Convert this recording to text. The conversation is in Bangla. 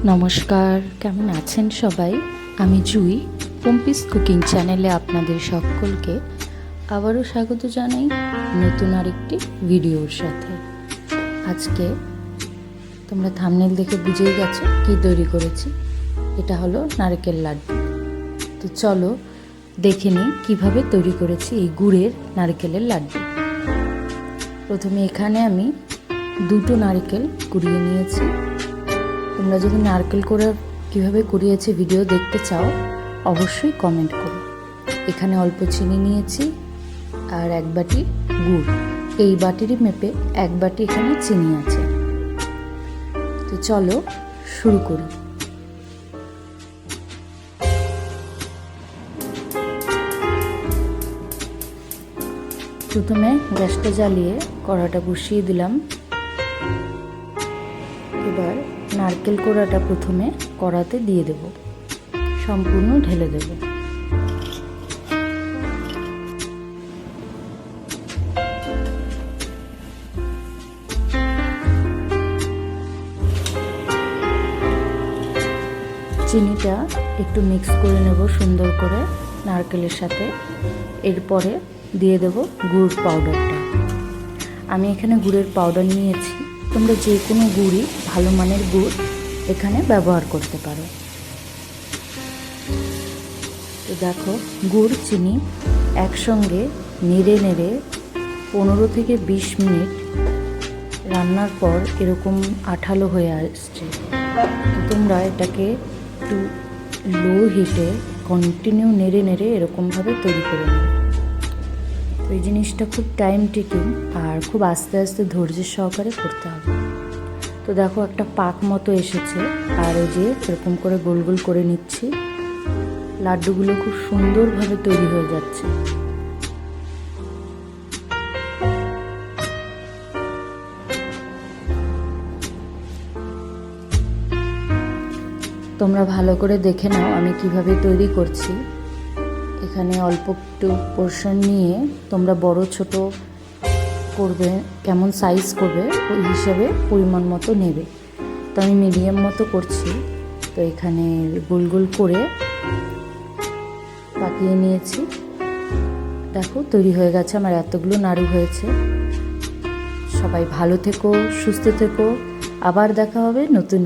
নমস্কার, কেমন আছেন সবাই? আমি জুই, পম্পিস কুকিং চ্যানেলে আপনাদের সকলকে আবারও স্বাগত জানাই নতুন আরেকটি ভিডিওর সাথে। আজকে তোমরা থাম্বনেল দেখে বুঝেই গেছো কি তৈরি করেছি। এটা হলো নারকেল লাড্ডু। তো চলো দেখে নিই কীভাবে তৈরি করেছি এই গুড়ের নারকেলের লাড্ডু। প্রথমে এখানে আমি 2টো নারকেল কুড়িয়ে নিয়েছি। তোমরা যদি নারকেল কোড়া কীভাবে কুড়িয়েছি ভিডিও দেখতে চাও অবশ্যই কমেন্ট করো। এখানে অল্প চিনি নিয়েছি আর 1 বাটি গুড়। এই বাটিরই মেপে 1 বাটি এখানে চিনি আছে। তো চলো শুরু করি। প্রথমে গ্যাসটা জ্বালিয়ে কড়াটা বসিয়ে দিলাম। এবার নারকেল কোড়াটা প্রথমে কড়াতে দিয়ে দেব, সম্পূর্ণ ঢেলে দেব। চিনিটা একটু মিক্স করে নেব সুন্দর করে নারকেলের সাথে। এরপরে দিয়ে দেব গুড় পাউডারটা। আমি এখানে গুড়ের পাউডার নিয়েছি, তোমরা যে কোনো গুড়ই ভালো মানের গুড় এখানে ব্যবহার করতে পারো। তো দেখো গুড় চিনি একসঙ্গে নেড়ে নেড়ে 15 থেকে 20 মিনিট রান্নার পর এরকম আঠালো হয়ে আসছে। তো তোমরা এটাকে একটু লো হিটে কন্টিনিউ নেড়ে নেড়ে এরকমভাবে তৈরি করে নাও। তো এই জিনিসটা খুব টাইম টেকিং আর খুব আস্তে আস্তে ধৈর্যের সহকারে করতে হবে। তো দেখো একটা পাক মতো এসেছে আর এই যে এরকম করে গোল গোল করে নিচ্ছি। লাড্ডুগুলো খুব সুন্দরভাবে তৈরি হয়ে যাচ্ছে। তোমরা ভালো করে দেখে নাও আমি কিভাবে তৈরি করছি। এখানে অল্প একটু পোর্শন নিয়ে তোমরা বড় ছোট করবে, কেমন সাইজ করবে ওই হিসাবে পরিমাণ মতো নেবে। তো আমি মিডিয়াম মতো করছি। তো এখানে গোল গোল করে পাকিয়ে নিয়েছি। দেখো তৈরি হয়ে গেছে, আমার এতগুলো নাড়ু হয়েছে। সবাই ভালো থেকো, সুস্থ থেকো, আবার দেখা হবে নতুন